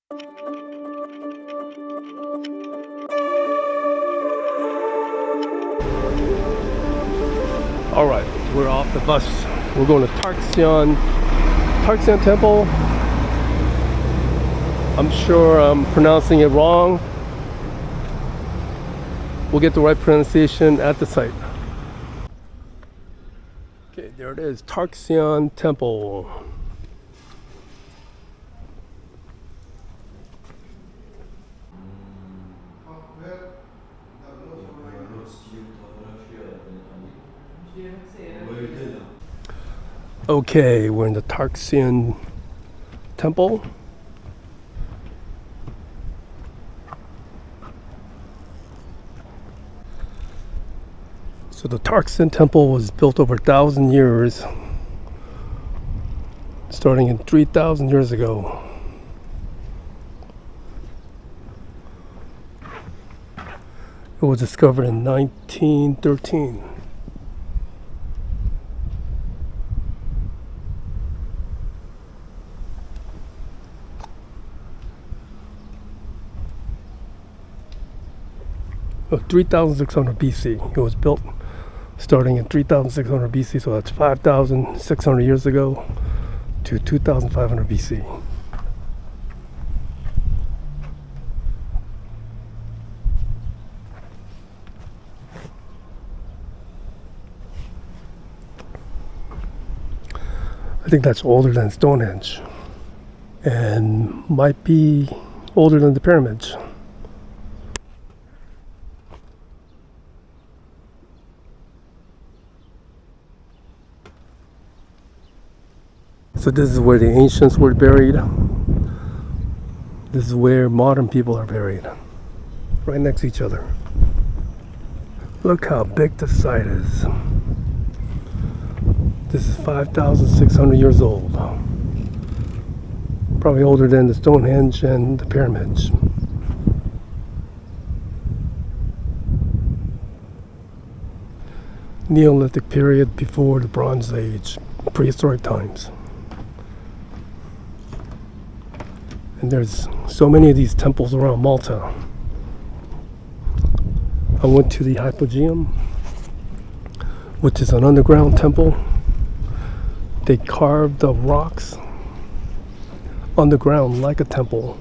All right, we're off the bus. We're going to Tarxien Temple. I'm sure I'm pronouncing it wrong. We'll get the right pronunciation at the site. Okay, there it is, Tarxien Temple. Okay, we're in the Tarxien Temple. So the Tarxien Temple was built over 1,000 years, starting in 3,000 years ago. It was discovered in 1913. Oh, 3,600 BC. It was built starting in 3,600 BC, so that's 5,600 years ago to 2,500 BC. I think that's older than Stonehenge and might be older than the pyramids. So this is where the ancients were buried. This is where modern people are buried, right next to each other. Look how big the site is. This is 5,600 years old. Probably older than the Stonehenge and the pyramids. Neolithic period before the Bronze Age, prehistoric times. And there's so many of these temples around Malta. I went to the Hypogeum, which is an underground temple. They carved the rocks underground like a temple,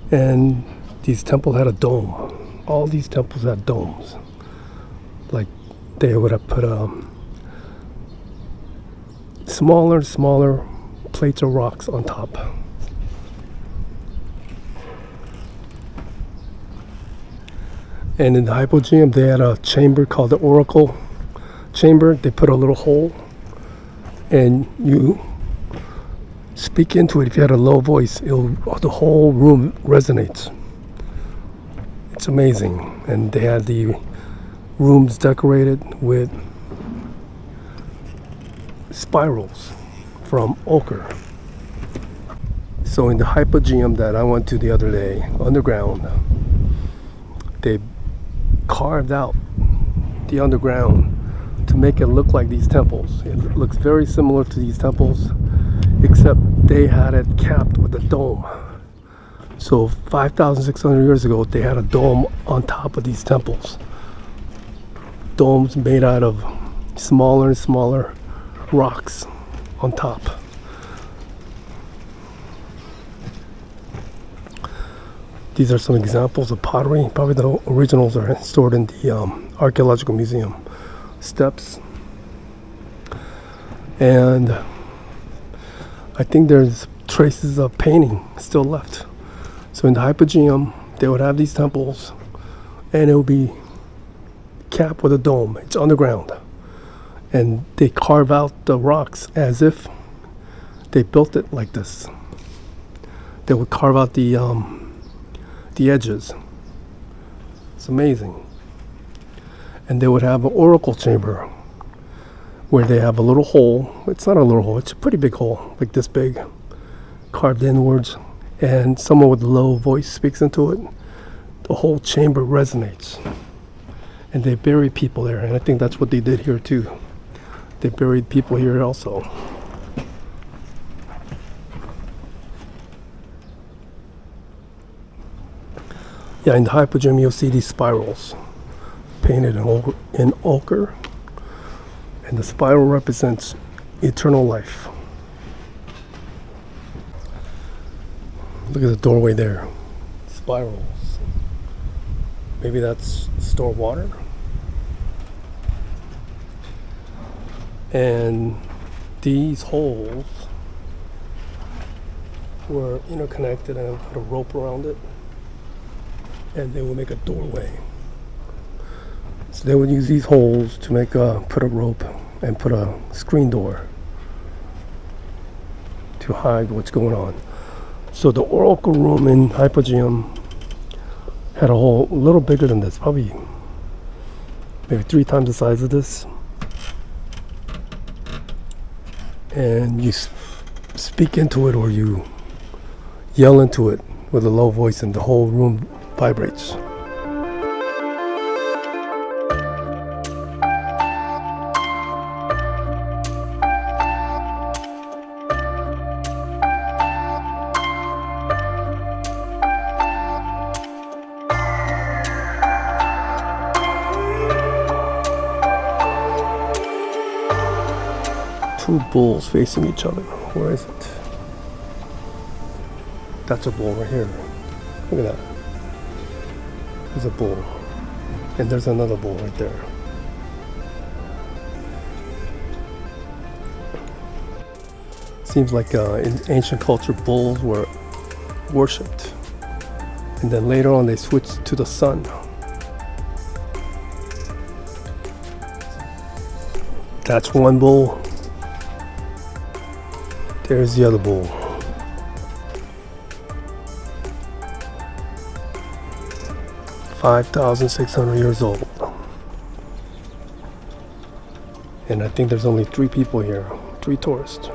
and these temples had a dome. All these temples had domes. Like they would have put smaller plates of rocks on top. And in the Hypogeum, they had a chamber called the Oracle Chamber. They put a little hole, and you speak into it. If you had a low voice, the whole room resonates. It's amazing. And they had the rooms decorated with spirals from ochre. So in the Hypogeum that I went to the other day, underground, they carved out the underground to make it look like these temples. It looks very similar to these temples, except they had it capped with a dome. So 5,600 years ago, they had a dome on top of these temples. Domes made out of smaller and smaller rocks on top. These are some examples of pottery. Probably the originals are stored in the Archaeological Museum. Steps. And I think there's traces of painting still left. So in the Hypogeum, they would have these temples, and it would be capped with a dome. It's underground. And they carve out the rocks as if they built it like this. They would carve out the edges. It's amazing. And they would have an oracle chamber where they have a little hole. It's not a little hole, it's a pretty big hole, like this big, carved inwards, and someone with a low voice speaks into it. The whole chamber resonates. And they bury people there, and I think that's what they did here too. They buried people here also. Yeah, in the hypogym you'll see these spirals painted in ochre, and the spiral represents eternal life. Look at the doorway there. Spirals. Maybe that's store water. And these holes were interconnected, and I put a rope around it, and they will make a doorway. So they would use these holes to make put a rope and put a screen door to hide what's going on. So the oracle room in Hypogeum had a hole a little bigger than this, probably maybe 3 times the size of this. And you speak into it, or you yell into it with a low voice, and the whole room vibrates. Two bulls facing each other. Where is it? That's a bull right here. Look at that. There's a bull. And there's another bull right there. Seems like in ancient culture, bulls were worshipped. And then later on they switched to the sun. That's one bull. There's the other bull. $5,600 years old. And I think there's only 3 people here, 3 tourists.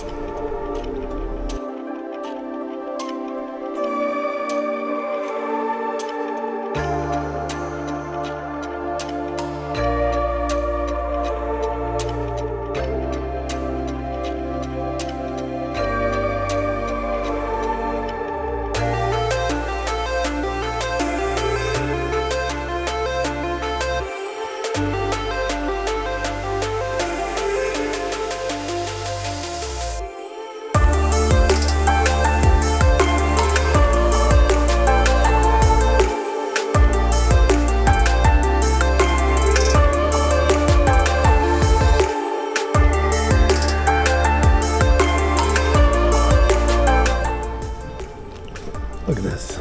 Look at this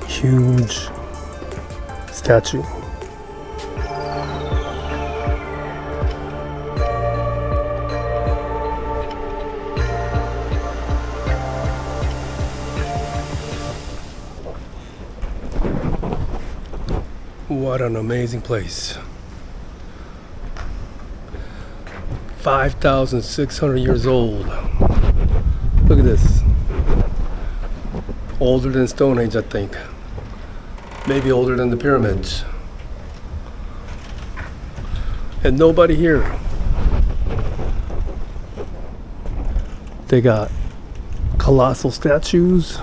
huge statue. What an amazing place. 5,600 years old. Look at this. Older than Stone Age, I think. Maybe older than the pyramids. And nobody here. They got colossal statues.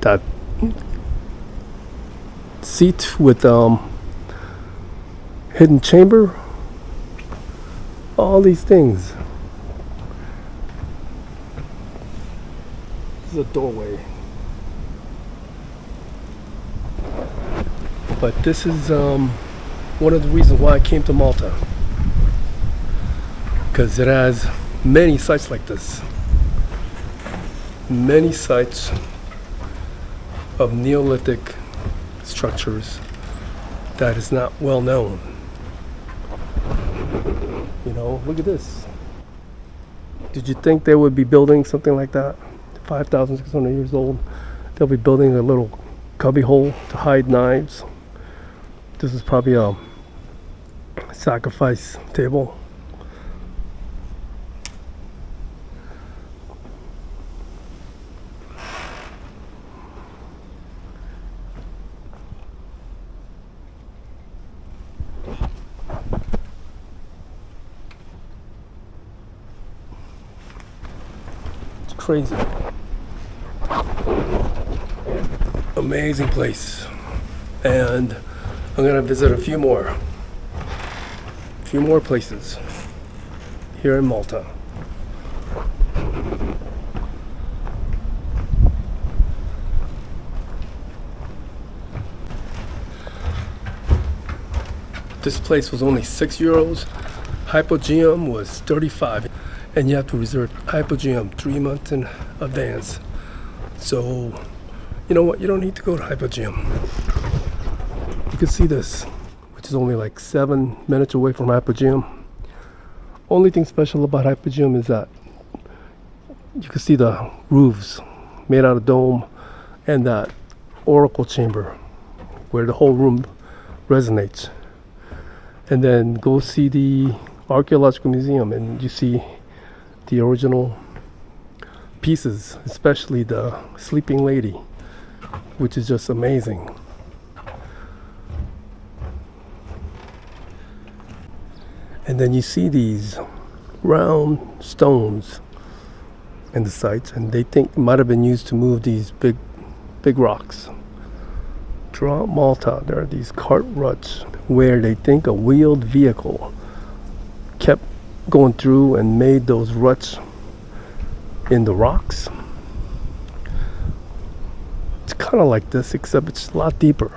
That seat with hidden chamber. All these things. This is a doorway. But this is one of the reasons why I came to Malta. Because it has many sites like this. Many sites of Neolithic structures that is not well known. You know, look at this. Did you think they would be building something like that? 5,600 years old. They'll be building a little cubby hole to hide knives. This is probably a sacrifice table. It's crazy. Amazing place. And I'm gonna visit a few more places here in Malta. This place was only €6. Hypogeum was 35, and you have to reserve Hypogeum 3 months in advance. So, you know what? You don't need to go to Hypogeum. You can see this, which is only like 7 minutes away from Hypogeum. Only thing special about Hypogeum is that you can see the roofs made out of dome and that oracle chamber where the whole room resonates. And then go see the archaeological museum and you see the original pieces, especially the sleeping lady, which is just amazing. And then you see these round stones in the sites, and they think it might have been used to move these big rocks. Throughout Malta, there are these cart ruts where they think a wheeled vehicle kept going through and made those ruts in the rocks. It's kind of like this, except it's a lot deeper.